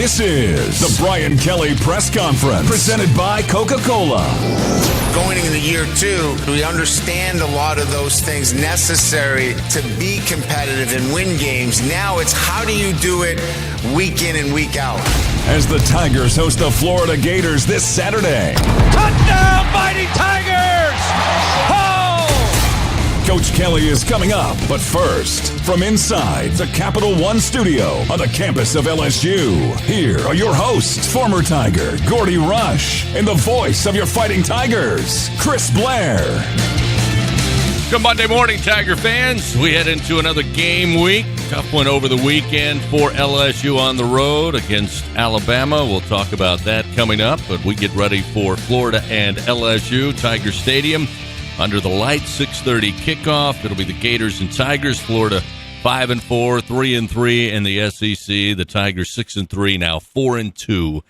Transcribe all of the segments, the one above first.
This is the Brian Kelly Press Conference, presented by Coca-Cola. Going into year 2, we understand a lot of those things necessary to be competitive and win games. Now it's how do you do it week in and week out. As the Tigers host the Florida Gators this Saturday. Touchdown, Mighty Tigers! Oh! Coach Kelly is coming up, but first, from inside the Capital One studio on the campus of LSU, here are your hosts, former Tiger Gordy Rush, and the voice of your Fighting Tigers, Chris Blair. Good Monday morning, Tiger fans. We head into another game week. Tough one over the weekend for LSU on the road against Alabama. We'll talk about that coming up, but we get ready for Florida and LSU, Tiger Stadium. Under the lights, 6:30 kickoff. It'll be the Gators and Tigers. Florida 5-4, 3-3 in the SEC. The Tigers 6-3, now 4-2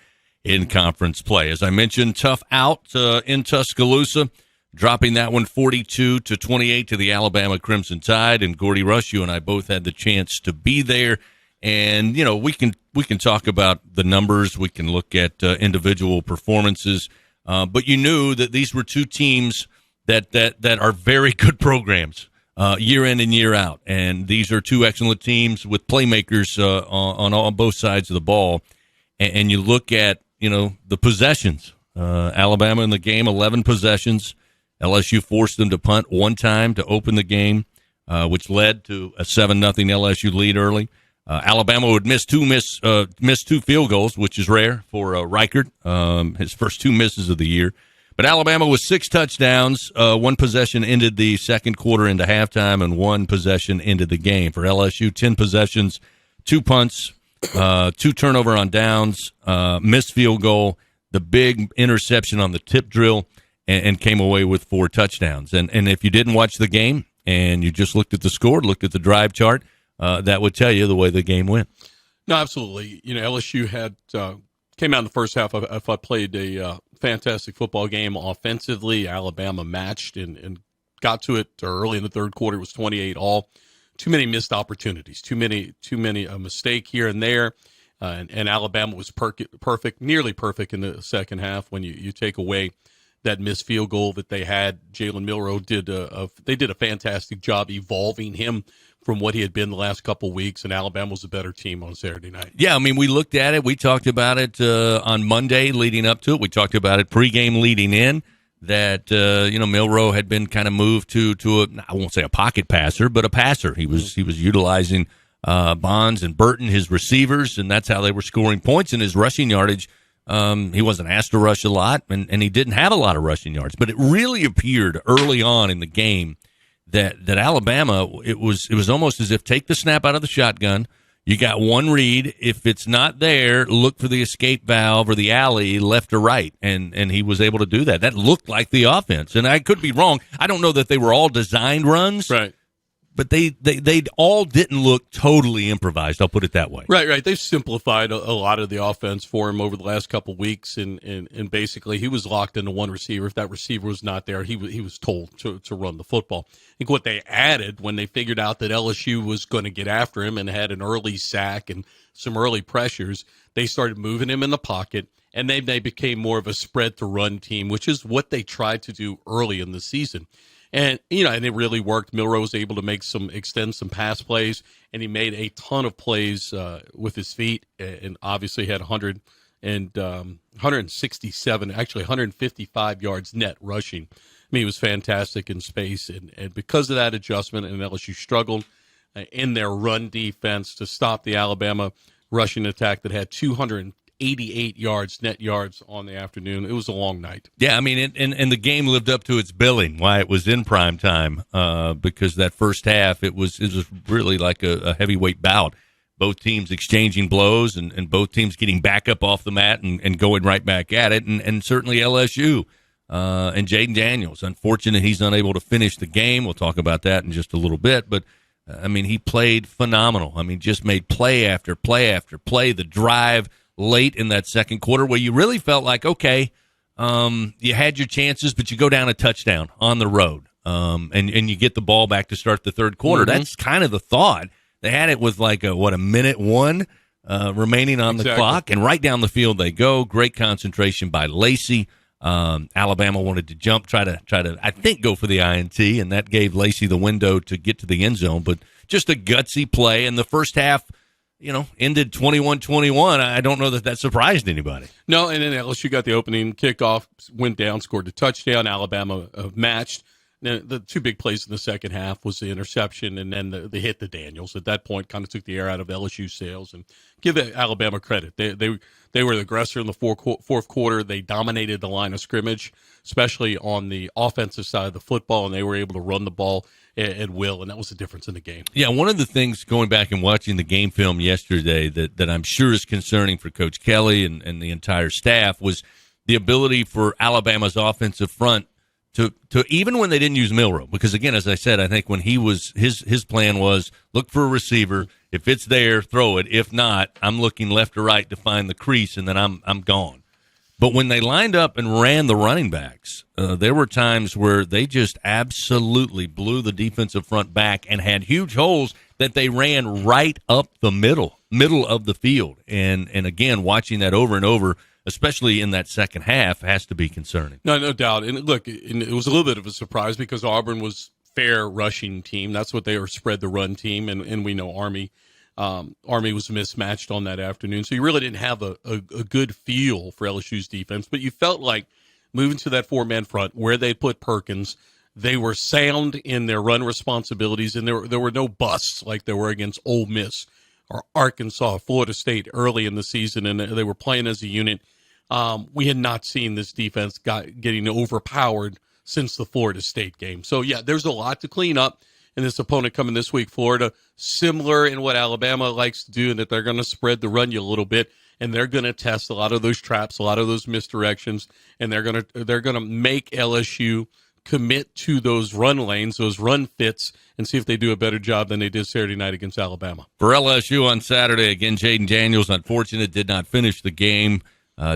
in conference play. As I mentioned, tough out in Tuscaloosa, dropping that one 42-28 to the Alabama Crimson Tide. And Gordy Rush, you and I both had the chance to be there. And you know, we can talk about the numbers. We can look at individual performances. But you knew that these were two teams that are very good programs year in and year out. And these are two excellent teams with playmakers on both sides of the ball. And you look at, you know, the possessions. Alabama in the game, 11 possessions. LSU forced them to punt one time to open the game, which led to a 7-0 LSU lead early. Alabama would miss two field goals, which is rare for Reichert, his first two misses of the year. But Alabama was 6 touchdowns. One possession ended the second quarter into halftime, and one possession ended the game. For LSU, 10 possessions, 2 punts, 2 turnover on downs, missed field goal, the big interception on the tip drill, and came away with 4 touchdowns. And if you didn't watch the game and you just looked at the score, looked at the drive chart, that would tell you the way the game went. No, absolutely. You know, LSU had came out in the first half. I thought played a fantastic football game offensively. Alabama matched and got to it early in the third quarter. It was 28-all. Too many missed opportunities. Too many a mistake here and there. And Alabama was perfect, nearly perfect in the second half. When you take away that missed field goal that they had, Jalen Milroe did a fantastic job evolving him from what he had been the last couple weeks, and Alabama was a better team on Saturday night. Yeah, I mean, we looked at it. We talked about it on Monday leading up to it. We talked about it pregame leading in, that, Milroe had been kind of moved to I won't say a pocket passer, but a passer. He was utilizing Bonds and Burton, his receivers, and that's how they were scoring points. And his rushing yardage, he wasn't asked to rush a lot, and he didn't have a lot of rushing yards. But it really appeared early on in the game that Alabama, it was almost as if take the snap out of the shotgun. You got one read. If it's not there, look for the escape valve or the alley left or right. And he was able to do that. That looked like the offense. And I could be wrong. I don't know that they were all designed runs. Right. But they all didn't look totally improvised. I'll put it that way. Right. They've simplified a lot of the offense for him over the last couple of weeks, and basically he was locked into one receiver. If that receiver was not there, he was told to run the football. I think what they added when they figured out that LSU was going to get after him and had an early sack and some early pressures, they started moving him in the pocket, and they became more of a spread to run team, which is what they tried to do early in the season. And, and it really worked. Milroe was able to extend some pass plays, and he made a ton of plays with his feet, and obviously had 167, actually 155 yards net rushing. I mean, he was fantastic in space, and because of that adjustment, and LSU struggled in their run defense to stop the Alabama rushing attack that had 288 yards, net yards on the afternoon. It was a long night. Yeah, I mean, and the game lived up to its billing, why it was in prime time, because that first half, it was really like a heavyweight bout. Both teams exchanging blows and both teams getting back up off the mat and going right back at it, and certainly LSU and Jaden Daniels. Unfortunate he's unable to finish the game. We'll talk about that in just a little bit, but I mean, he played phenomenal. I mean, just made play after play after play. The drive late in that second quarter where you really felt like, okay, you had your chances, but you go down a touchdown on the road, and you get the ball back to start the third quarter. Mm-hmm. That's kind of the thought. They had it with like a minute one remaining on the clock, and right down the field they go. Great concentration by Lacey. Alabama wanted to jump, try to, I think, go for the INT, and that gave Lacey the window to get to the end zone. But just a gutsy play, and the first half, ended 21-21. I don't know that surprised anybody. No, and then LSU got the opening kickoff, went down, scored a touchdown. Alabama matched. Now, the two big plays in the second half was the interception and then the hit to Daniels. At that point, kind of took the air out of LSU's sails. And give Alabama credit. They were the aggressor in the fourth quarter. They dominated the line of scrimmage, especially on the offensive side of the football, and they were able to run the ball at will, and that was the difference in the game. Yeah, one of the things going back and watching the game film yesterday that I'm sure is concerning for Coach Kelly and the entire staff was the ability for Alabama's offensive front to even when they didn't use Milroe, because again, as I said, I think when he was his plan was look for a receiver. If it's there, throw it. If not, I'm looking left or right to find the crease, and then I'm gone. But when they lined up and ran the running backs, there were times where they just absolutely blew the defensive front back and had huge holes that they ran right up the middle of the field. And again, watching that over and over, especially in that second half, has to be concerning. No doubt. And look, it was a little bit of a surprise because Auburn was fair rushing team. That's what they were, spread the run team, and we know Army was mismatched on that afternoon. So you really didn't have a good feel for LSU's defense, but you felt like moving to that four-man front where they put Perkins, they were sound in their run responsibilities, and there were no busts like there were against Ole Miss or Arkansas, Florida State early in the season, and they were playing as a unit. We had not seen this defense getting overpowered since the Florida State game. So, yeah, there's a lot to clean up in this opponent coming this week. Florida, similar in what Alabama likes to do, in that they're going to spread the run you a little bit, and they're going to test a lot of those traps, a lot of those misdirections, and they're going to make LSU commit to those run lanes, those run fits, and see if they do a better job than they did Saturday night against Alabama. For LSU on Saturday, again, Jaden Daniels, unfortunate, did not finish the game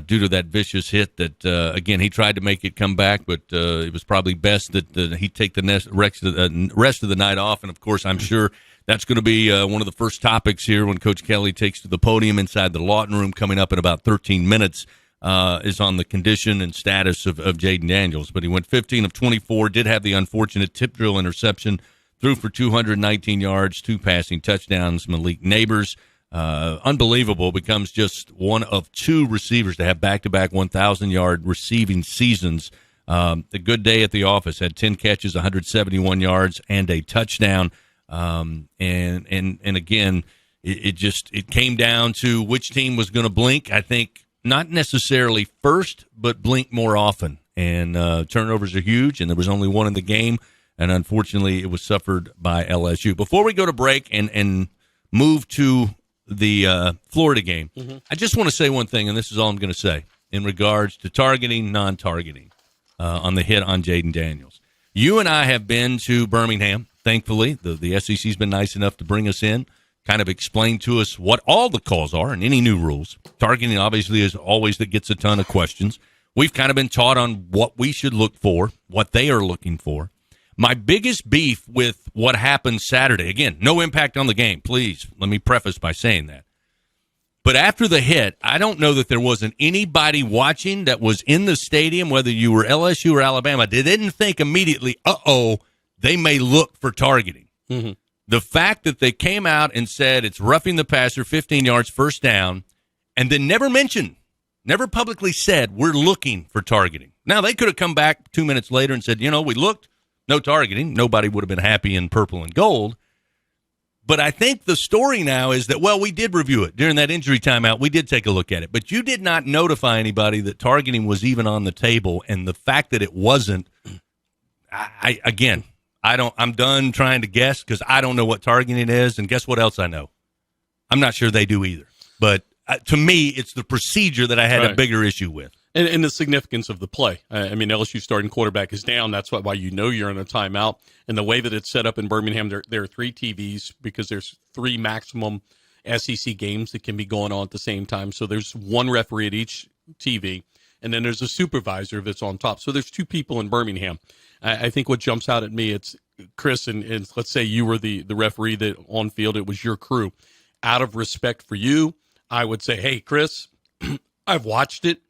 due to that vicious hit that, again, he tried to make it come back, but it was probably best that he take the rest of the night off. And, of course, I'm sure that's going to be one of the first topics here when Coach Kelly takes to the podium inside the Lawton room coming up in about 13 minutes. Is on the condition and status of Jaden Daniels. But he went 15 of 24, did have the unfortunate tip drill interception, threw for 219 yards, 2 passing touchdowns. Malik Neighbors, unbelievable, becomes just one of 2 receivers to have back-to-back 1,000-yard receiving seasons. A good day at the office, had 10 catches, 171 yards, and a touchdown. And again, it came down to which team was going to blink. I think not necessarily first, but blink more often. And turnovers are huge, and there was only one in the game, and unfortunately it was suffered by LSU. Before we go to break and move to the Florida game, I just want to say one thing, and this is all I'm going to say, in regards to targeting, non-targeting on the hit on Jaden Daniels. You and I have been to Birmingham, thankfully. The SEC's been nice enough to bring us in, kind of explain to us what all the calls are and any new rules. Targeting, obviously, is always that gets a ton of questions. We've kind of been taught on what we should look for, what they are looking for. My biggest beef with what happened Saturday, again, no impact on the game, please, let me preface by saying that. But after the hit, I don't know that there wasn't anybody watching that was in the stadium, whether you were LSU or Alabama, that didn't think immediately, they may look for targeting. Mm-hmm. The fact that they came out and said it's roughing the passer, 15 yards, first down, and then never publicly said we're looking for targeting. Now, they could have come back 2 minutes later and said, we looked, no targeting. Nobody would have been happy in purple and gold. But I think the story now is that, we did review it. During that injury timeout, we did take a look at it. But you did not notify anybody that targeting was even on the table, and the fact that it wasn't, I'm done trying to guess because I don't know what targeting is, and guess what else I know? I'm not sure they do either. But to me, it's the procedure that I had a bigger issue with. And the significance of the play. LSU starting quarterback is down. That's why you're in a timeout. And the way that it's set up in Birmingham, there are 3 TVs because there's 3 maximum SEC games that can be going on at the same time. So there's 1 referee at each TV, and then there's a supervisor that's on top. So there's 2 people in Birmingham. I think what jumps out at me, it's Chris, and let's say you were the referee that on field, it was your crew. Out of respect for you, I would say, hey, Chris, I've watched it.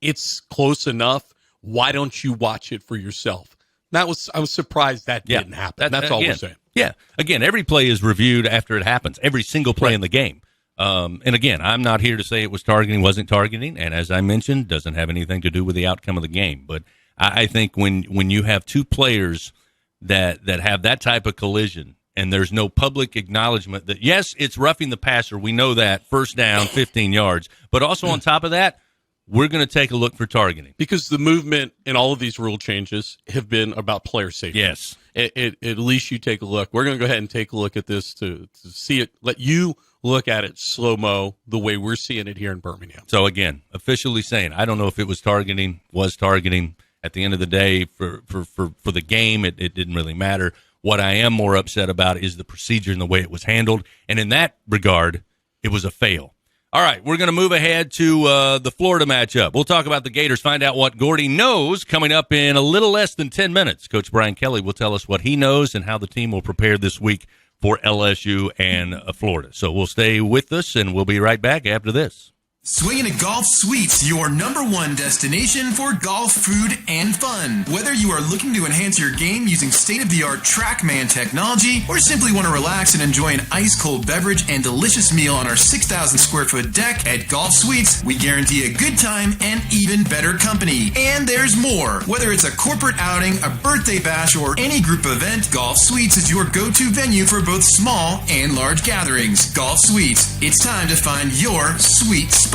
It's close enough. Why don't you watch it for yourself? I was surprised that didn't happen. That's all we're saying. Yeah. Again, every play is reviewed after it happens. Every single play in the game. And again, I'm not here to say it was targeting, wasn't targeting. And as I mentioned, doesn't have anything to do with the outcome of the game. But I think when you have two players that have that type of collision, and there's no public acknowledgement that, yes, it's roughing the passer. We know that. First down, 15 yards. But also on top of that, we're going to take a look for targeting. Because the movement in all of these rule changes have been about player safety. Yes. At least you take a look. We're going to go ahead and take a look at this to see it, let you look at it slow-mo the way we're seeing it here in Birmingham. So, again, officially saying, I don't know if it was targeting. At the end of the day, for the game, it didn't really matter. What I am more upset about is the procedure and the way it was handled. And in that regard, it was a fail. All right, we're going to move ahead to the Florida matchup. We'll talk about the Gators, find out what Gordy knows coming up in a little less than 10 minutes. Coach Brian Kelly will tell us what he knows and how the team will prepare this week for LSU and Florida. So we'll stay with us, and we'll be right back after this. Swinging at Golf Suites, your #1 destination for golf, food, and fun. Whether you are looking to enhance your game using state-of-the-art TrackMan technology or simply want to relax and enjoy an ice-cold beverage and delicious meal on our 6,000 square foot deck at Golf Suites, we guarantee a good time and even better company. And there's more. Whether it's a corporate outing, a birthday bash, or any group event, Golf Suites is your go-to venue for both small and large gatherings. Golf Suites. It's time to find your sweet spot.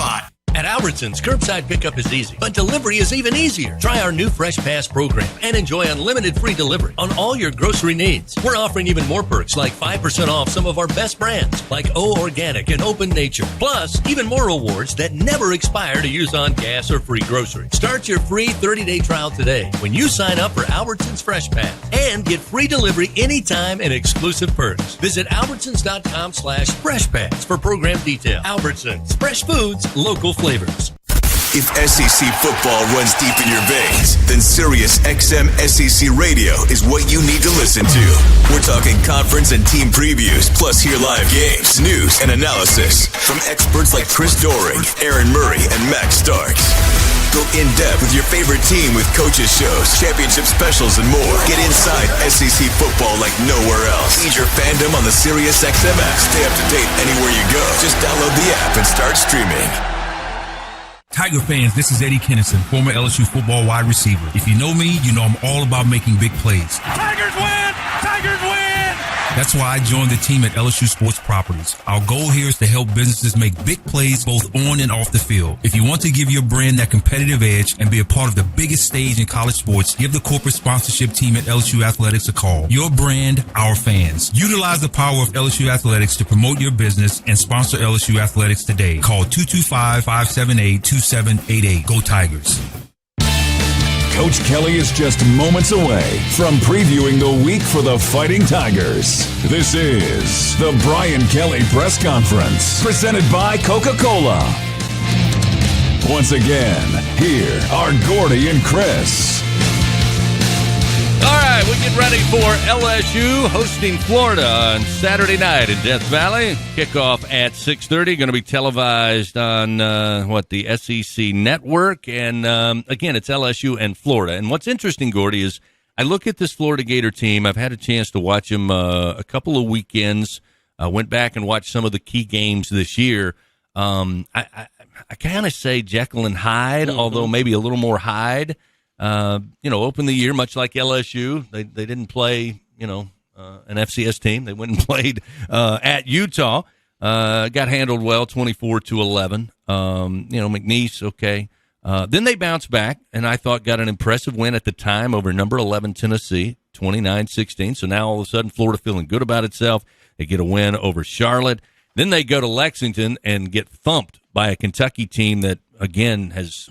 At Albertsons, curbside pickup is easy, but delivery is even easier. Try our new Fresh Pass program and enjoy unlimited free delivery on all your grocery needs. We're offering even more perks like 5% off some of our best brands like O Organic and Open Nature. Plus, even more rewards that never expire to use on gas or free groceries. Start your free 30-day trial today when you sign up for Albertsons Fresh Pass and get free delivery anytime and exclusive perks. Visit albertsons.com/freshpass for program detail. Albertsons, fresh foods, local flavors. If SEC football runs deep in your veins, then Sirius XM SEC Radio is what you need to listen to. We're talking conference and team previews, plus hear live games, news, and analysis from experts like Chris Doering, Aaron Murray, and Max Starks. Go in-depth with your favorite team with coaches shows, championship specials, and more. Get inside SEC football like nowhere else. Feed your fandom on the Sirius XM app. Stay up to date anywhere you go. Just download the app and start streaming. Tiger fans, this is Eddie Kennison, former LSU football wide receiver. If you know me, you know I'm all about making big plays. Tigers win! Tigers win! That's why I joined the team at LSU Sports Properties. Our goal here is to help businesses make big plays both on and off the field. If you want to give your brand that competitive edge and be a part of the biggest stage in college sports, give the corporate sponsorship team at LSU Athletics a call. Your brand, our fans. Utilize the power of LSU Athletics to promote your business and sponsor LSU Athletics today. Call 225-578-2788. Go Tigers. Coach Kelly is just moments away from previewing the week for the Fighting Tigers. This is the Brian Kelly Press Conference, presented by Coca-Cola. Once again, here are Gordy and Chris. All right, we get ready for LSU hosting Florida on Saturday night in Death Valley. Kickoff at 6:30. Going to be televised on, the SEC Network. And, again, it's LSU and Florida. And what's interesting, Gordy, is I look at this Florida Gator team. I've had a chance to watch them a couple of weekends. Went back and watched some of the key games this year. I kind of say Jekyll and Hyde, although maybe a little more Hyde. Opened the year much like LSU. They didn't play, an FCS team. They went and played at Utah. Got handled well, 24-11. McNeese, okay. Then they bounced back, and I thought got an impressive win at the time over number 11 Tennessee, 29-16. So now all of a sudden Florida feeling good about itself. They get a win over Charlotte. Then they go to Lexington and get thumped by a Kentucky team that, again, has,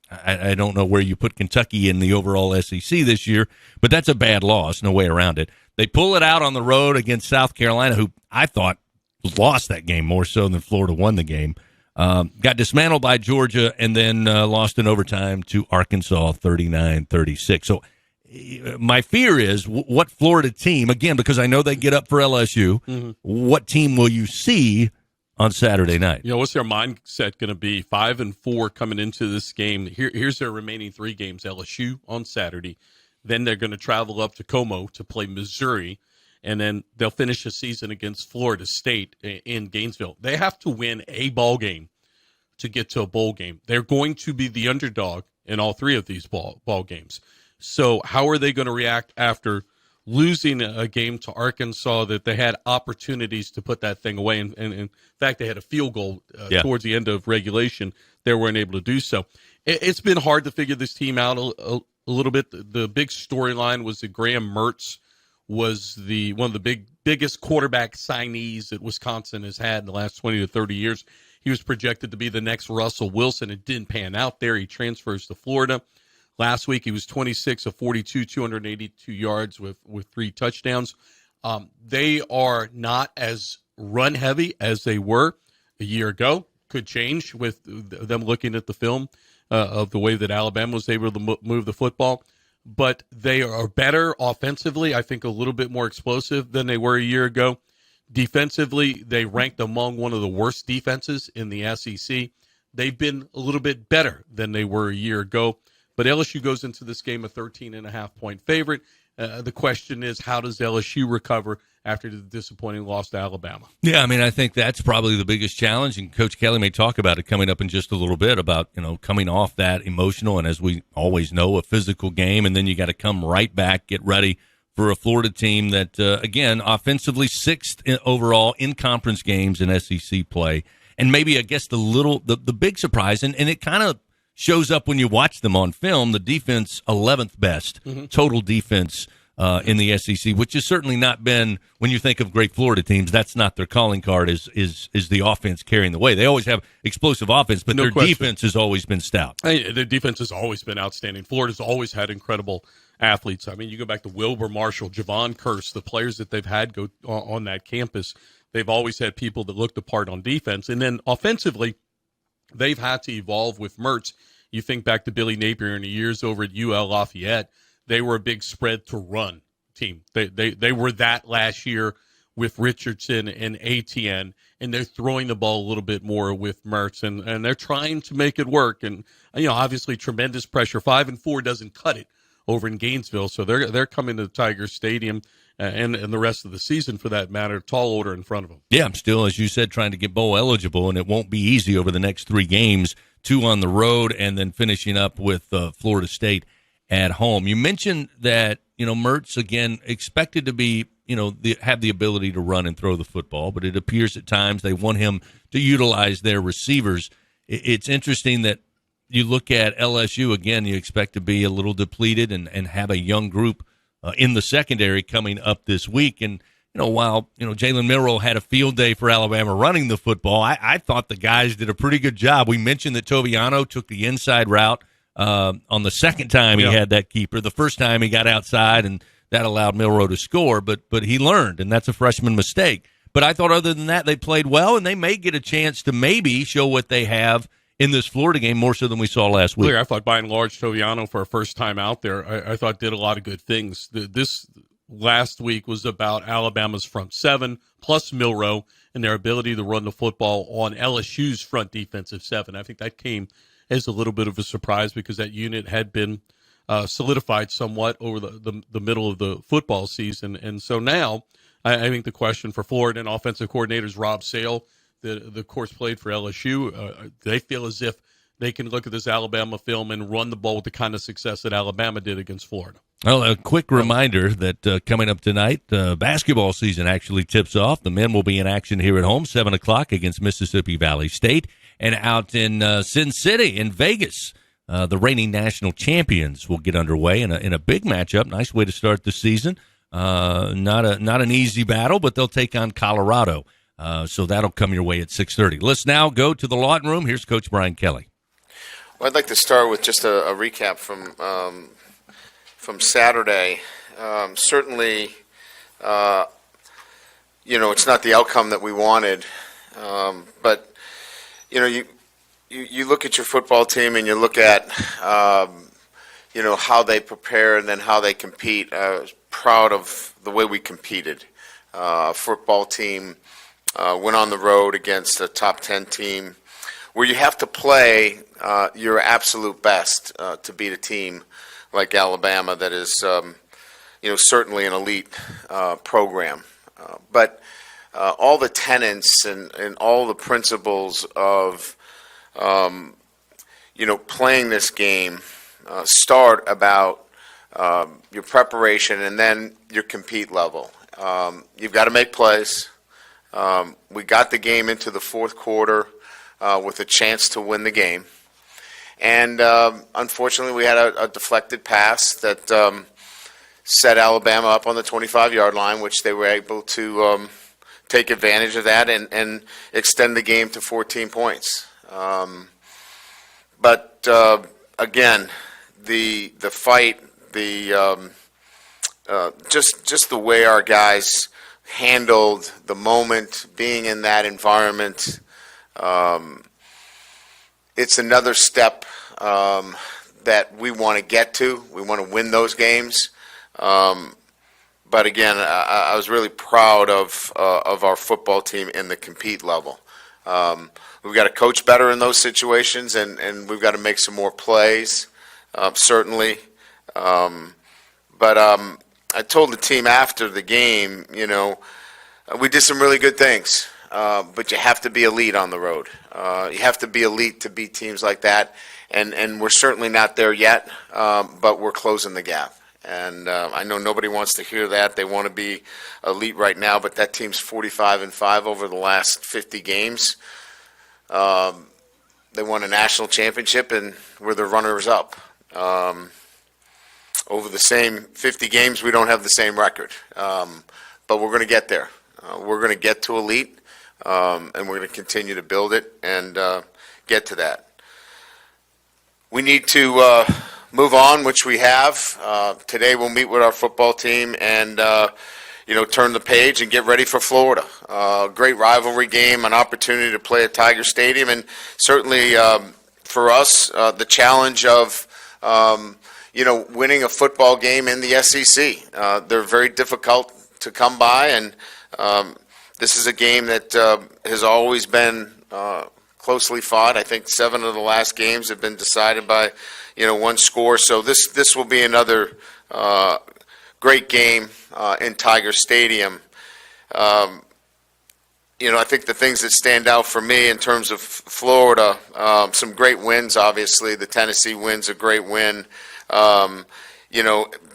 I don't know where you put Kentucky in the overall SEC this year, but that's a bad loss, no way around it. They pull it out on the road against South Carolina, who I thought lost that game more so than Florida won the game. Got dismantled by Georgia and then lost in overtime to Arkansas 39-36. So my fear is what Florida team, again, because I know they get up for LSU, what team will you see on Saturday night. What's their mindset going to be? 5-4 coming into this game. Here's their remaining 3 games. LSU on Saturday. Then they're going to travel up to Como to play Missouri. And then they'll finish the season against Florida State in Gainesville. They have to win a ball game to get to a bowl game. They're going to be the underdog in all 3 of these ball games. So how are they going to react after losing a game to Arkansas that they had opportunities to put that thing away? And in fact, they had a field goal towards the end of regulation. They weren't able to do so. It's been hard to figure this team out a little bit. The big storyline was that Graham Mertz was one of the biggest quarterback signees that Wisconsin has had in the last 20 to 30 years. He was projected to be the next Russell Wilson. It didn't pan out there. He transfers to Florida. Last week, he was 26 of 42, 282 yards with 3 touchdowns. They are not as run-heavy as they were a year ago. Could change with them looking at the film of the way that Alabama was able to move the football. But they are better offensively, I think a little bit more explosive than they were a year ago. Defensively, they ranked among one of the worst defenses in the SEC. They've been a little bit better than they were a year ago. But LSU goes into this game a 13.5-point favorite. The question is, how does LSU recover after the disappointing loss to Alabama? Yeah, I think that's probably the biggest challenge, and Coach Kelly may talk about it coming up in just a little bit about, coming off that emotional and, as we always know, a physical game, and then you got to come right back, get ready for a Florida team that, again, offensively 6th overall in conference games in SEC play. And maybe, I guess, the big surprise, and it kind of shows up when you watch them on film, the defense 11th best total defense in the SEC, which has certainly not been, when you think of great Florida teams, that's not their calling card is the offense carrying the way. They always have explosive offense, but their defense has always been stout. Their defense has always been outstanding. Florida's always had incredible athletes. You go back to Wilbur Marshall, Javon Curse, the players that they've had go on that campus. They've always had people that looked the part on defense. And then offensively, they've had to evolve with Mertz. You think back to Billy Napier in the years over at UL Lafayette. They were a big spread to run team. They were that last year with Richardson and Etienne, and they're throwing the ball a little bit more with Mertz, and they're trying to make it work. And obviously tremendous pressure. 5-4 doesn't cut it over in Gainesville, so they're coming to the Tiger Stadium and the rest of the season, for that matter, tall order in front of them. Yeah, I'm still, as you said, trying to get bowl eligible, and it won't be easy over the next 3 games, 2 on the road, and then finishing up with Florida State at home. You mentioned that, Mertz, again, expected to be, have the ability to run and throw the football, but it appears at times they want him to utilize their receivers. It's interesting that you look at LSU, again, you expect to be a little depleted and have a young group in the secondary coming up this week. And, while, Jalen Milroe had a field day for Alabama running the football, I thought the guys did a pretty good job. We mentioned that Toviano took the inside route on the second time he had that keeper. The first time he got outside, and that allowed Milroe to score, but he learned, and that's a freshman mistake. But I thought other than that, they played well, and they may get a chance to maybe show what they have in this Florida game more so than we saw last week. Blair, I thought by and large Toviano, for a first time out there, I thought did a lot of good things. This last week was about Alabama's front 7 plus Milroe and their ability to run the football on LSU's front defensive 7. I think that came as a little bit of a surprise because that unit had been solidified somewhat over the middle of the football season. And so now I think the question for Florida and offensive coordinators Rob Sale, the course played for LSU, they feel as if they can look at this Alabama film and run the ball with the kind of success that Alabama did against Florida. Well, a quick reminder that coming up tonight, basketball season actually tips off. The men will be in action here at home, 7 o'clock against Mississippi Valley State. And out in Sin City in Vegas, the reigning national champions will get underway in a big matchup. Nice way to start the season. Not an easy battle, but they'll take on Colorado. So that'll come your way at 6:30. Let's now go to the Lawton Room. Here's Coach Brian Kelly. Well, I'd like to start with just a recap from Saturday. Certainly, it's not the outcome that we wanted, but you look at your football team and you look at how they prepare and then how they compete. I was proud of the way we competed. Football team went on the road against a top 10 team where you have to play your absolute best to beat a team like Alabama that is, certainly an elite program. But all the tenets and all the principles of, playing this game start about your preparation and then your compete level. You've got to make plays. We got the game into the fourth quarter with a chance to win the game. And unfortunately, we had a deflected pass that set Alabama up on the 25-yard line, which they were able to take advantage of that and extend the game to 14 points. But again, the fight, just the way our guys handled the moment, being in that environment, it's another step that we want to get to. We want to win those games. But again, I was really proud of our football team in the compete level. We've got to coach better in those situations, and we've got to make some more plays, certainly. But I told the team after the game, we did some really good things, but you have to be elite on the road. You have to be elite to beat teams like that, and we're certainly not there yet, but we're closing the gap. And I know nobody wants to hear that. They want to be elite right now, but that team's 45-5 over the last 50 games. They won a national championship, and we're the runners-up. Over the same 50 games, we don't have the same record. But we're going to get there. We're going to get to elite, and we're going to continue to build it and get to that. We need to move on, which we have. Today we'll meet with our football team and, turn the page and get ready for Florida. Great rivalry game, an opportunity to play at Tiger Stadium, and certainly for us, the challenge of, winning a football game in the SEC. They're very difficult to come by, and this is a game that has always been closely fought. I think 7 of the last games have been decided by, one score. So this will be another great game in Tiger Stadium. I think the things that stand out for me in terms of Florida, some great wins, obviously. The Tennessee win's a great win.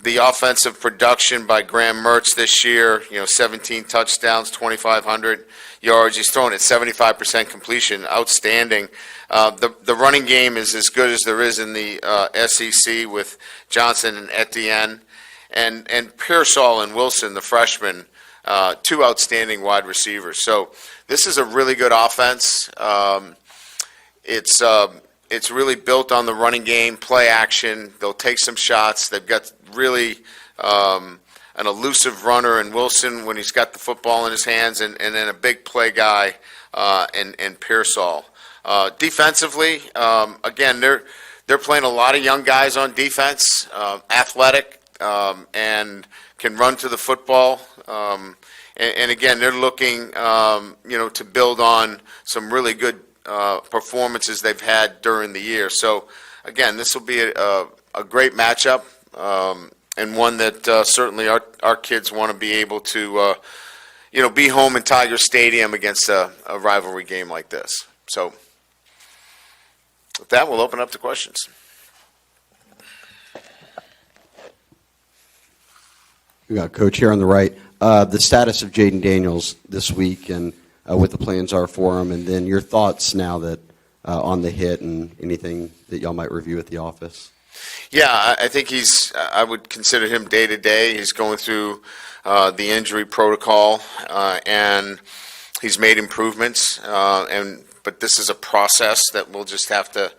The offensive production by Graham Mertz this year, 17 touchdowns, 2,500 yards. He's throwing at 75% completion, outstanding. The running game is as good as there is in the SEC with Johnson and Etienne. And Pearsall and Wilson, the freshmen, 2 outstanding wide receivers. So this is a really good offense. It's really built on the running game, play action. They'll take some shots. They've got really an elusive runner in Wilson when he's got the football in his hands, and then a big play guy in Pearsall. Defensively, again, they're playing a lot of young guys on defense, athletic, and can run to the football. And again, they're looking, to build on some really good performances they've had during the year. So, again, this will be a great matchup, and one that certainly our kids want to be able to, be home in Tiger Stadium against a rivalry game like this. So, with that, we'll open up to questions. We got Coach here on the right. The status of Jaden Daniels this week and what the plans are for him, and then your thoughts now that on the hit and anything that y'all might review at the office. Yeah, I think I would consider him day to day. He's going through the injury protocol, and he's made improvements. But this is a process that we'll just have to,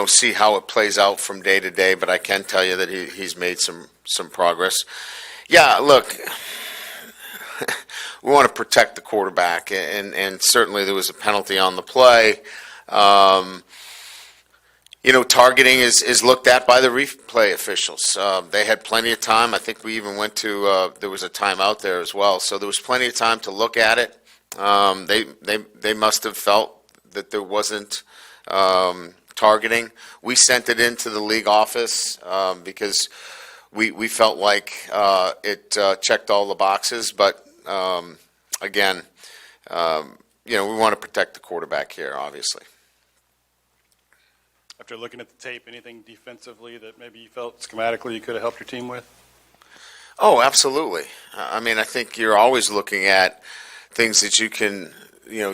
see how it plays out from day to day. But I can tell you that he's made some progress. Yeah, look, we want to protect the quarterback, and certainly there was a penalty on the play. Targeting is looked at by the replay officials. They had plenty of time. I think we even went to there was a timeout there as well. So there was plenty of time to look at it. They must have felt that there wasn't targeting. We sent it into the league office because we felt like it checked all the boxes. But again, we want to protect the quarterback here, obviously. After looking at the tape, anything defensively that maybe you felt schematically you could have helped your team with? Oh, absolutely. I mean, I think you're always looking at things that you can,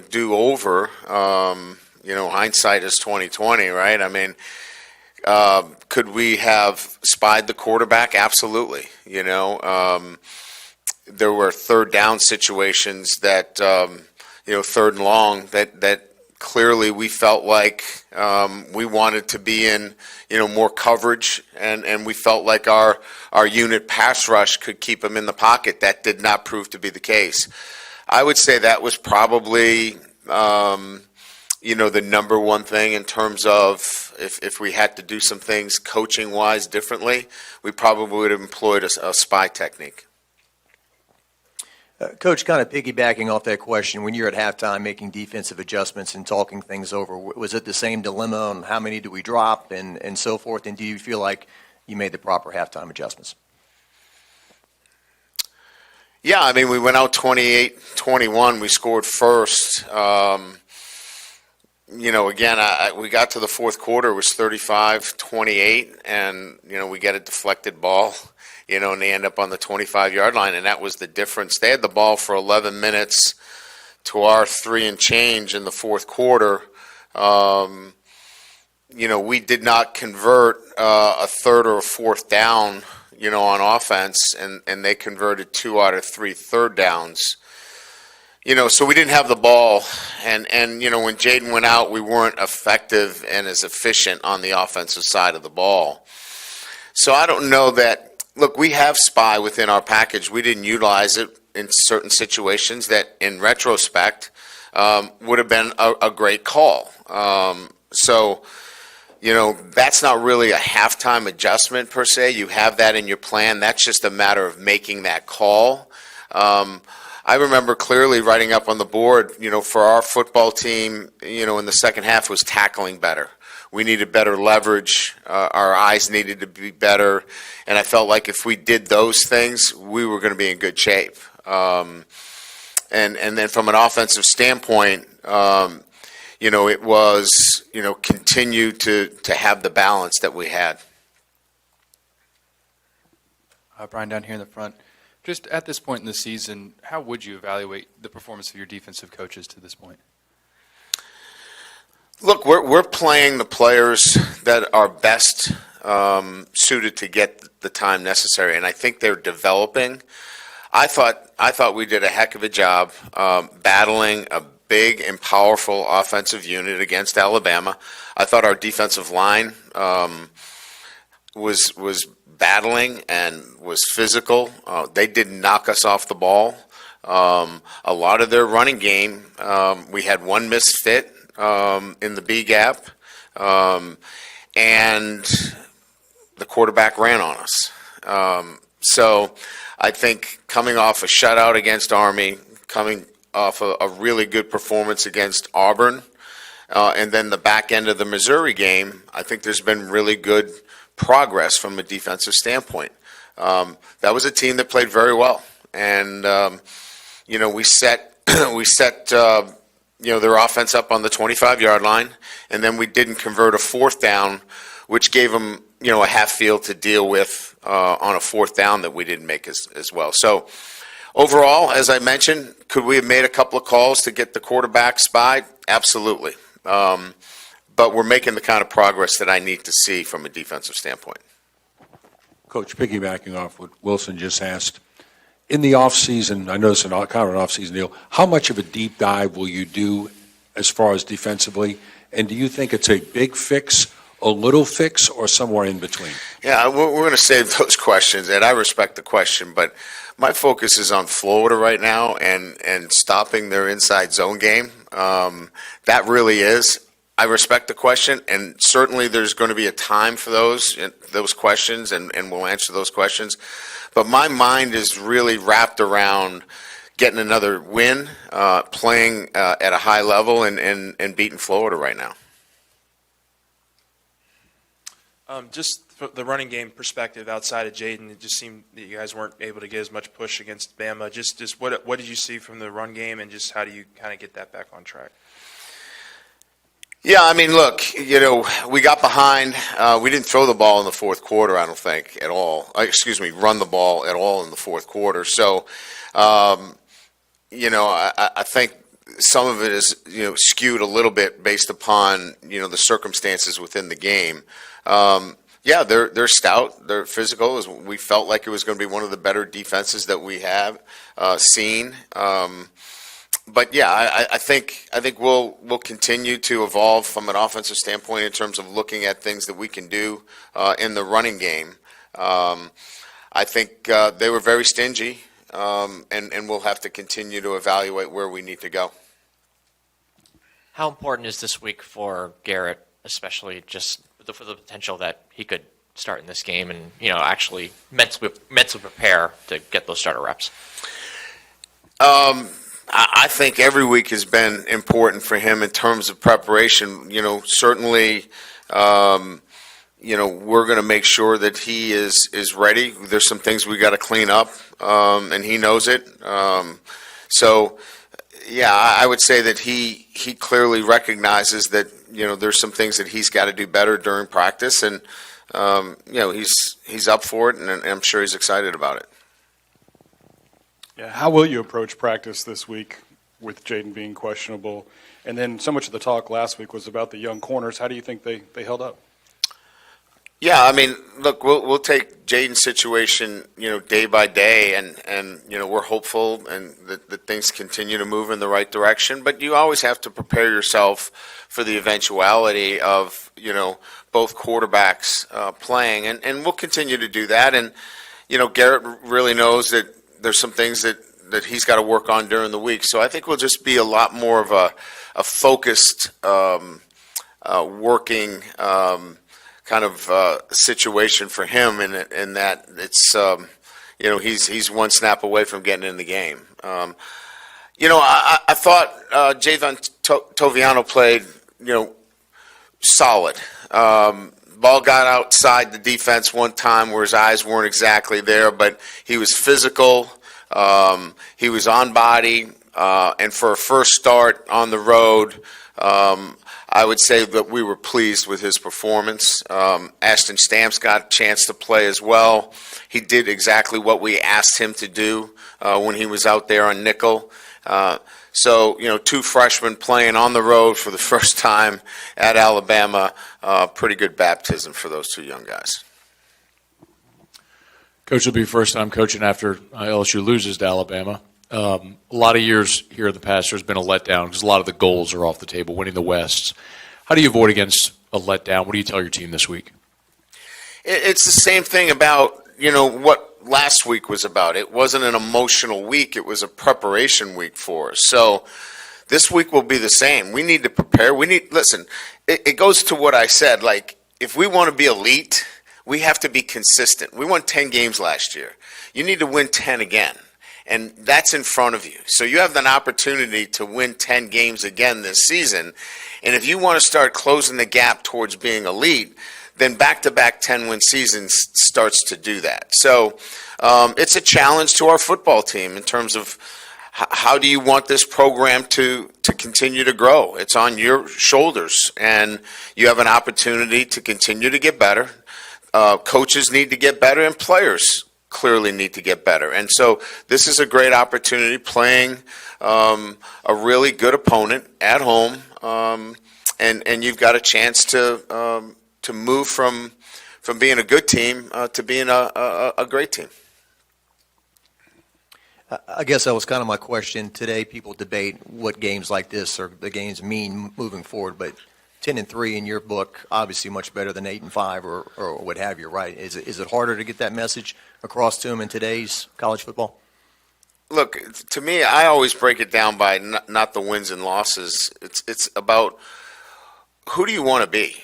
do over. Hindsight is 20/20, right? I mean, could we have spied the quarterback? Absolutely. There were third down situations that, third and long that clearly we felt like we wanted to be in, more coverage, and we felt like our unit pass rush could keep them in the pocket. That did not prove to be the case. I would say that was probably, the number one thing in terms of if we had to do some things coaching-wise differently, we probably would have employed a spy technique. Coach, kind of piggybacking off that question, when you're at halftime making defensive adjustments and talking things over, was it the same dilemma on how many do we drop and so forth? And do you feel like you made the proper halftime adjustments? Yeah, I mean, we went out 28-21. We scored first. Again, we got to the fourth quarter. It was 35-28, and, we get a deflected ball. And they end up on the 25-yard line, and that was the difference. They had the ball for 11 minutes to our 3 and change in the fourth quarter. We did not convert a third or a fourth down, on offense, and they converted 2 out of 3 third downs. So we didn't have the ball, and when Jaden went out, we weren't effective and as efficient on the offensive side of the ball. So I don't know that. Look, we have spy within our package. We didn't utilize it in certain situations that, in retrospect, would have been a great call. That's not really a halftime adjustment per se. You have that in your plan. That's just a matter of making that call. I remember clearly writing up on the board, for our football team, in the second half was tackling better. We needed better leverage. Our eyes needed to be better. And I felt like if we did those things, we were going to be in good shape. And then from an offensive standpoint, it was, continue to have the balance that we had. Brian, down here in the front. Just at this point in the season, how would you evaluate the performance of your defensive coaches to this point? Look, we're playing the players that are best suited to get the time necessary, and I think they're developing. I thought we did a heck of a job battling a big and powerful offensive unit against Alabama. I thought our defensive line was battling and was physical. They didn't knock us off the ball. A lot of their running game, we had one misfit in the B gap, and the quarterback ran on us. So I think coming off a shutout against Army, coming off a really good performance against Auburn, and then the back end of the Missouri game, I think there's been really good progress from a defensive standpoint. That was a team that played very well, and we set their offense up on the 25-yard line, and then we didn't convert a fourth down, which gave them a half field to deal with on a fourth down that we didn't make as well. So overall, as I mentioned, could we have made a couple of calls to get the quarterback spied? Absolutely. But we're making the kind of progress that I need to see from a defensive standpoint. Coach, piggybacking off what Wilson just asked, in the offseason, I know it's kind of an offseason deal, how much of a deep dive will you do as far as defensively? And do you think it's a big fix, a little fix, or somewhere in between? Yeah, we're going to save those questions, and I respect the question, but my focus is on Florida right now and stopping their inside zone game. That really is. I respect the question, and certainly there's going to be a time for those questions, and we'll answer those questions. But my mind is really wrapped around getting another win, playing at a high level, and beating Florida right now. Just from the running game perspective, outside of Jaden, it just seemed that you guys weren't able to get as much push against Bama. Just what did you see from the run game, and just how do you kind of get that back on track? Yeah, I mean, look, we got behind. We didn't throw the ball in the fourth quarter, I don't think, at all. Run the ball at all in the fourth quarter. So, I think some of it is, skewed a little bit based upon, the circumstances within the game. Yeah, they're stout. They're physical. We felt like it was going to be one of the better defenses that we have seen. But yeah, I think we'll continue to evolve from an offensive standpoint in terms of looking at things that we can do in the running game. I think they were very stingy, and we'll have to continue to evaluate where we need to go. How important is this week for Garrett, especially just for the potential that he could start in this game and actually mentally prepare to get those starter reps? I think every week has been important for him in terms of preparation. Certainly, we're going to make sure that he is ready. There's some things we got to clean up, and he knows it. Yeah, I would say that he clearly recognizes that there's some things that he's got to do better during practice, and he's up for it, and I'm sure he's excited about it. Yeah, how will you approach practice this week with Jaden being questionable? And then so much of the talk last week was about the young corners. How do you think they held up? Yeah, I mean, look, we'll take Jaden's situation, day by day, and we're hopeful and that things continue to move in the right direction. But you always have to prepare yourself for the eventuality of, both quarterbacks playing, and we'll continue to do that. And, Garrett really knows that there's some things that he's got to work on during the week. So I think we'll just be a lot more of a focused working kind of situation for him, in that it's he's one snap away from getting in the game. I thought Javon Toviano played solid. Ball got outside the defense one time where his eyes weren't exactly there, but he was physical. He was on body, and for a first start on the road, I would say that we were pleased with his performance. Ashton Stamps got a chance to play as well. He did exactly what we asked him to do when he was out there on nickel. So, two freshmen playing on the road for the first time at Alabama, pretty good baptism for those two young guys. Coach will be first time coaching after LSU loses to Alabama. A lot of years here in the past, there's been a letdown because a lot of the goals are off the table, winning the West. How do you avoid against a letdown? What do you tell your team this week? It's the same thing about, what last week was about. It wasn't an emotional week. It was a preparation week for us. So this week will be the same. We need to prepare. Listen, it goes to what I said. Like, if we want to be elite, we have to be consistent. We won 10 games last year. You need to win 10 again. And that's in front of you. So you have an opportunity to win 10 games again this season. And if you want to start closing the gap towards being elite, then back-to-back 10-win seasons starts to do that. So it's a challenge to our football team in terms of how do you want this program to continue to grow. It's on your shoulders, and you have an opportunity to continue to get better. Coaches need to get better, and players clearly need to get better. And so this is a great opportunity, playing a really good opponent at home, and you've got a chance to move from being a good team to being a great team. I guess that was kind of my question today. People debate what games like this or the games mean moving forward, but 10-3 in your book, obviously much better than 8-5 or what have you, right? Is it harder to get that message across to them in today's college football? Look, to me, I always break it down by not the wins and losses. It's about who do you want to be.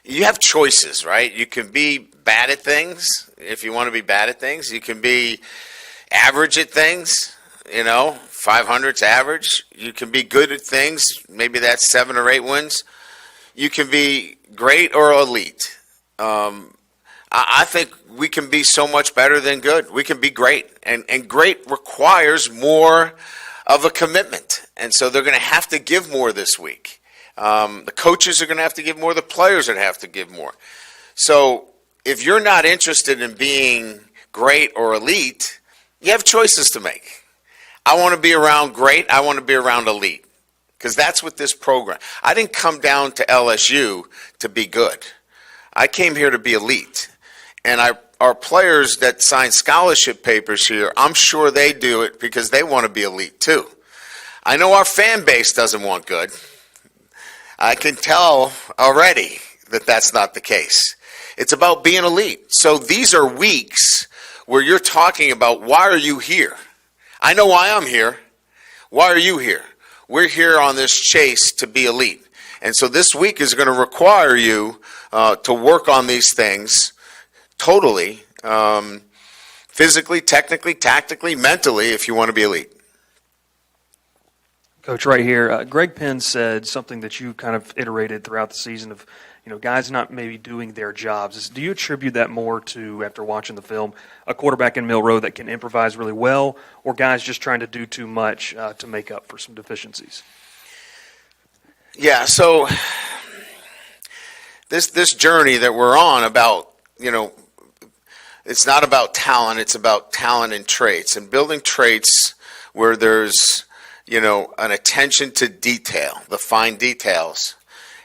You have choices, right? You can be bad at things if you want to be bad at things. You can be average at things, 500's average. You can be good at things, maybe that's 7 or 8 wins. You can be great or elite. I think we can be so much better than good. We can be great, and great requires more of a commitment, and so they're going to have to give more this week. The coaches are going to have to give more. The players are going to have to give more. So if you're not interested in being great or elite, you have choices to make. I want to be around great. I want to be around elite, because that's what this program. I didn't come down to LSU to be good. I came here to be elite. And our players that sign scholarship papers here, I'm sure they do it because they want to be elite too. I know our fan base doesn't want good. I can tell already that that's not the case. It's about being elite. So these are weeks where you're talking about, why are you here? I know why I'm here. Why are you here? We're here on this chase to be elite. And so this week is going to require you to work on these things totally, physically, technically, tactically, mentally, if you want to be elite. Coach, right here, Greg Penn said something that you kind of iterated throughout the season of, guys not maybe doing their jobs. Do you attribute that more to, after watching the film, a quarterback in Milroe that can improvise really well, or guys just trying to do too much to make up for some deficiencies? Yeah, so this journey that we're on about, it's not about talent, it's about talent and traits. And building traits where there's, an attention to detail, the fine details,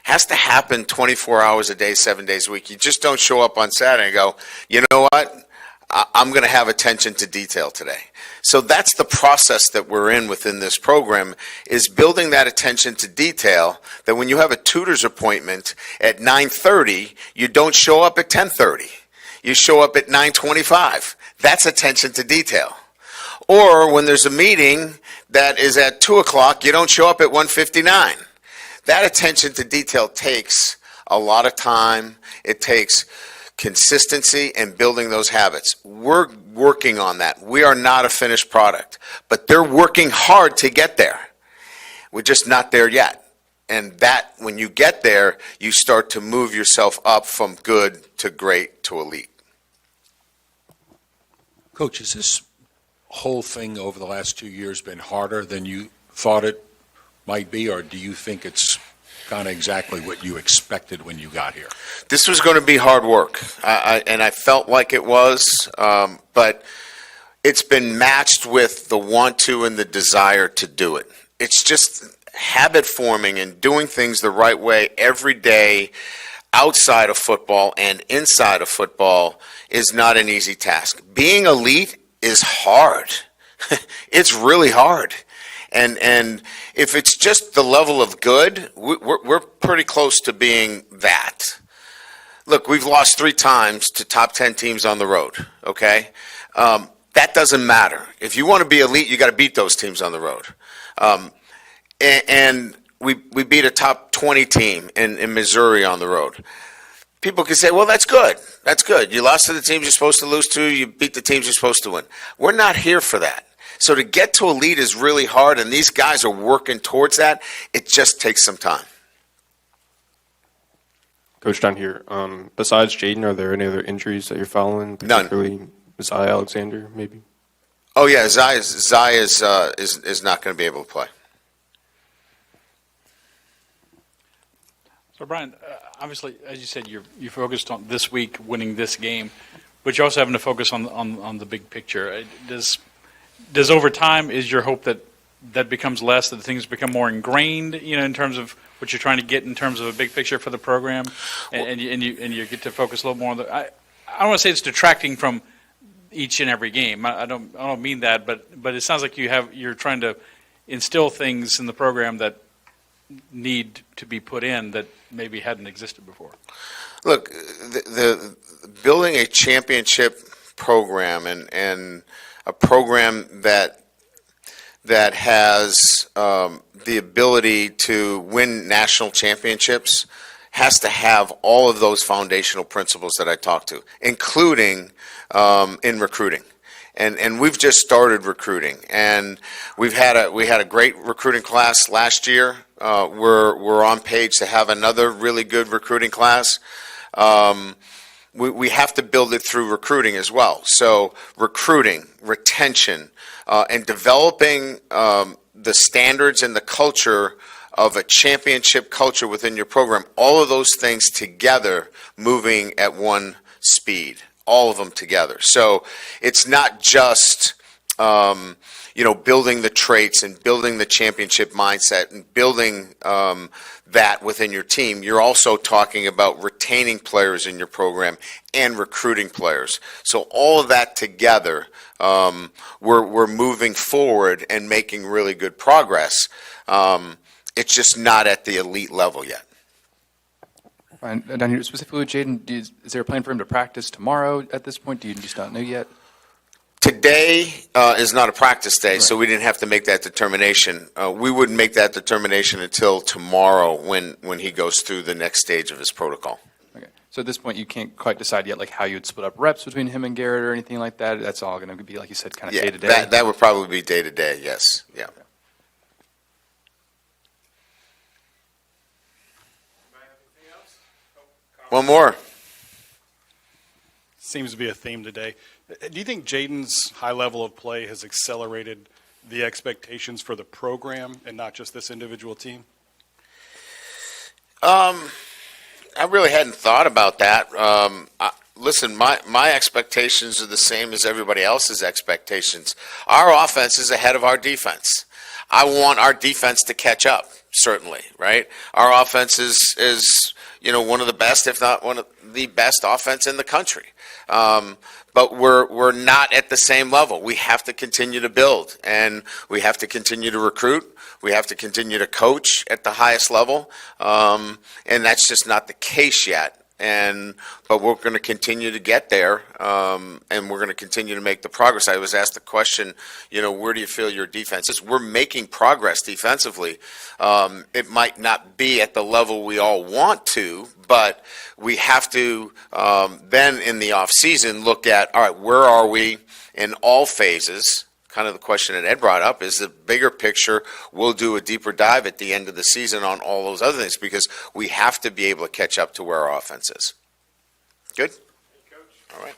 has to happen 24 hours a day, 7 days a week. You just don't show up on Saturday and go, you know what, I'm going to have attention to detail today. So that's the process that we're in within this program, is building that attention to detail, that when you have a tutor's appointment at 9:30, you don't show up at 10:30. You show up at 9:25. That's attention to detail. Or when there's a meeting that is at 2 o'clock, you don't show up at 1:59. That attention to detail takes a lot of time. It takes consistency and building those habits. We're working on that. We are not a finished product, but they're working hard to get there. We're just not there yet. And that, when you get there, you start to move yourself up from good to great to elite. Coach, has this whole thing over the last 2 years been harder than you thought it might be, or do you think it's kind of exactly what you expected when you got here? This was going to be hard work, and I felt like it was, but it's been matched with the want to and the desire to do it. It's just habit forming and doing things the right way every day outside of football and inside of football is not an easy task. Being elite is hard. It's really hard. And if it's just the level of good, we're pretty close to being that. Look, we've lost 3 times to top 10 teams on the road, okay? That doesn't matter. If you want to be elite, you got to beat those teams on the road. And we beat a top 20 team in Missouri on the road. People can say, well, that's good. That's good. You lost to the teams you're supposed to lose to. You beat the teams you're supposed to win. We're not here for that. So to get to elite is really hard, and these guys are working towards that. It just takes some time. Coach, down here, besides Jaden, are there any other injuries that you're following? None. Isaiah Alexander, maybe? Oh, yeah, Zai is not going to be able to play. So, Brian, obviously, as you said, you're focused on this week winning this game, but you're also having to focus on the big picture. Does over time, is your hope that becomes less, that things become more ingrained, in terms of what you're trying to get in terms of a big picture for the program, and you get to focus a little more on the. I don't want to say it's detracting from each and every game. I don't mean that, but it sounds like you're trying to instill things in the program that need to be put in that maybe hadn't existed before. Look, the building a championship program and a program that has the ability to win national championships has to have all of those foundational principles that I talked to, including in recruiting. And we've just started recruiting, and we had a great recruiting class last year. We're on page to have another really good recruiting class. We have to build it through recruiting as well. So recruiting, retention, and developing the standards and the culture of a championship culture within your program. All of those things together, moving at one speed. All of them together. So it's not just building the traits and building the championship mindset and building that within your team. You're also talking about retaining players in your program and recruiting players. So all of that together, we're moving forward and making really good progress. It's just not at the elite level yet. Ryan, down here specifically with Jaden, is there a plan for him to practice tomorrow at this point? Do you just not know yet? Today is not a practice day, so we didn't have to make that determination. We wouldn't make that determination until tomorrow when he goes through the next stage of his protocol. Okay. So at this point, you can't quite decide yet, like how you'd split up reps between him and Garrett or anything like that? That's all going to be, like you said, kind of day to day? That would probably be day to day, yes. Yeah. Okay. One more. Seems to be a theme today. Do you think Jaden's high level of play has accelerated the expectations for the program and not just this individual team? I really hadn't thought about that. Listen, my expectations are the same as everybody else's expectations. Our offense is ahead of our defense. I want our defense to catch up, certainly, right? Our offense is one of the best, if not one of the best offense in the country. But we're not at the same level. We have to continue to build, and we have to continue to recruit. We have to continue to coach at the highest level, and that's just not the case yet. But we're going to continue to get there, and we're going to continue to make the progress. I was asked the question, where do you feel your defense is? We're making progress defensively. It might not be at the level we all want to, but we have to then in the off season look at, all right, where are we in all phases? Kind of the question that Ed brought up is the bigger picture. We'll do a deeper dive at the end of the season on all those other things because we have to be able to catch up to where our offense is. Good? All right.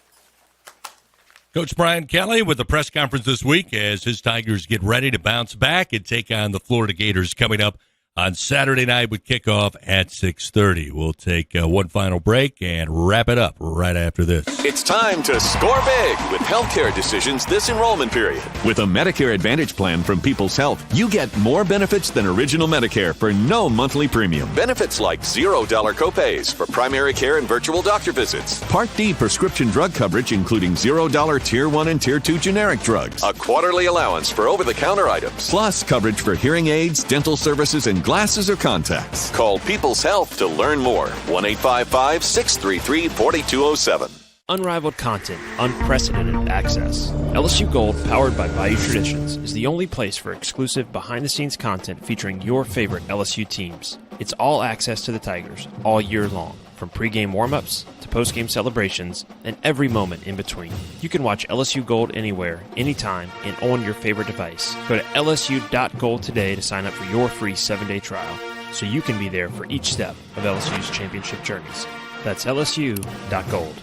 Coach Brian Kelly with the press conference this week as his Tigers get ready to bounce back and take on the Florida Gators coming up on Saturday night with kickoff at 6:30. We'll take one final break and wrap it up right after this. It's time to score big with healthcare decisions this enrollment period. With a Medicare Advantage plan from People's Health, you get more benefits than original Medicare for no monthly premium. Benefits like $0 copays for primary care and virtual doctor visits. Part D prescription drug coverage including $0 Tier 1 and Tier 2 generic drugs. A quarterly allowance for over-the-counter items. Plus coverage for hearing aids, dental services, and glasses or contacts. Call People's Health to learn more. 1-855-633-4207. Unrivaled content, unprecedented access. LSU Gold, powered by Bayou Traditions, is the only place for exclusive behind-the-scenes content featuring your favorite LSU teams. It's all access to the Tigers, all year long, from pregame warm-ups to postgame celebrations and every moment in between. You can watch LSU Gold anywhere, anytime, and on your favorite device. Go to lsu.gold today to sign up for your free 7-day trial, so you can be there for each step of LSU's championship journeys. That's lsu.gold.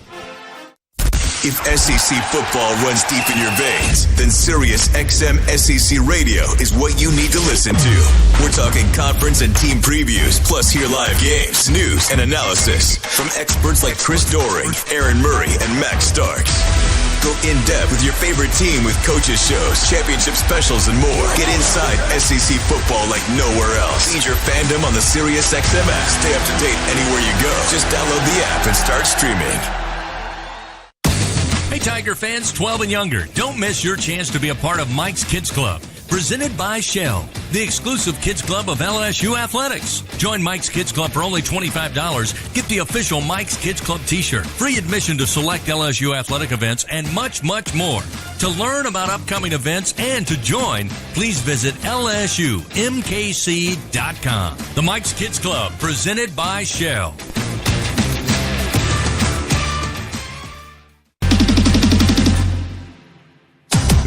If SEC football runs deep in your veins, then Sirius XM SEC Radio is what you need to listen to. We're talking conference and team previews, plus hear live games, news, and analysis from experts like Chris Doering, Aaron Murray, and Max Starks. Go in-depth with your favorite team with coaches shows, championship specials, and more. Get inside SEC football like nowhere else. Feed your fandom on the Sirius XM app. Stay up to date anywhere you go. Just download the app and start streaming. Hey, Tiger fans, 12 and younger, don't miss your chance to be a part of Mike's Kids Club, presented by Shell, the exclusive kids club of LSU Athletics. Join Mike's Kids Club for only $25. Get the official Mike's Kids Club t-shirt, free admission to select LSU athletic events, and much, much more. To learn about upcoming events and to join, please visit lsumkc.com. The Mike's Kids Club, presented by Shell.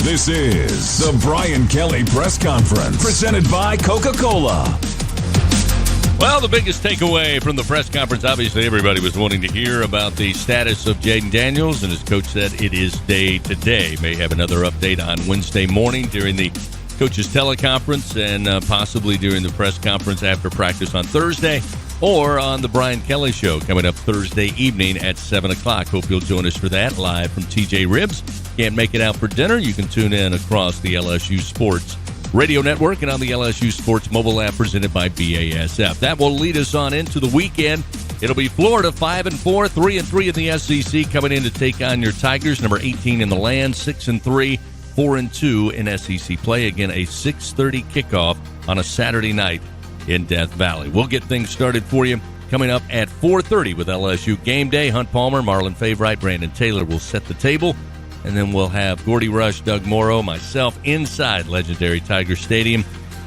This is the Brian Kelly Press Conference, presented by Coca-Cola. Well, the biggest takeaway from the press conference, obviously everybody was wanting to hear about the status of Jaden Daniels, and his coach said it is day to day. May have another update on Wednesday morning during the coach's teleconference and possibly during the press conference after practice on Thursday, or on the Brian Kelly Show coming up Thursday evening at 7 o'clock. Hope you'll join us for that live from TJ Ribs. Can't make it out for dinner? You can tune in across the LSU Sports Radio Network and on the LSU Sports mobile app presented by BASF. That will lead us on into the weekend. It'll be Florida 5-4, 3-3 in the SEC, coming in to take on your Tigers, number 18 in the land, 6-3, 4-2 in SEC play. Again, a 6:30 kickoff on a Saturday night in Death Valley. We'll get things started for you coming up at 4:30 with LSU Game Day. Hunt Palmer, Marlon Favorite, Brandon Taylor will set the table. And then we'll have Gordy Rush, Doug Morrow, myself inside legendary Tiger Stadium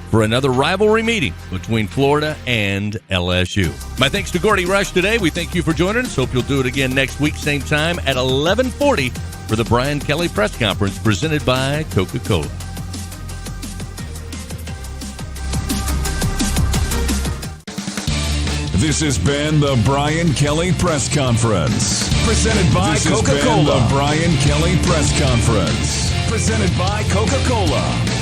for another rivalry meeting between Florida and LSU. My thanks to Gordy Rush today. We thank you for joining us. Hope you'll do it again next week, same time at 11:40 for the Brian Kelly Press Conference presented by Coca-Cola. This has been the Brian Kelly Press Conference, presented by Coca-Cola. The Brian Kelly Press Conference, presented by Coca-Cola.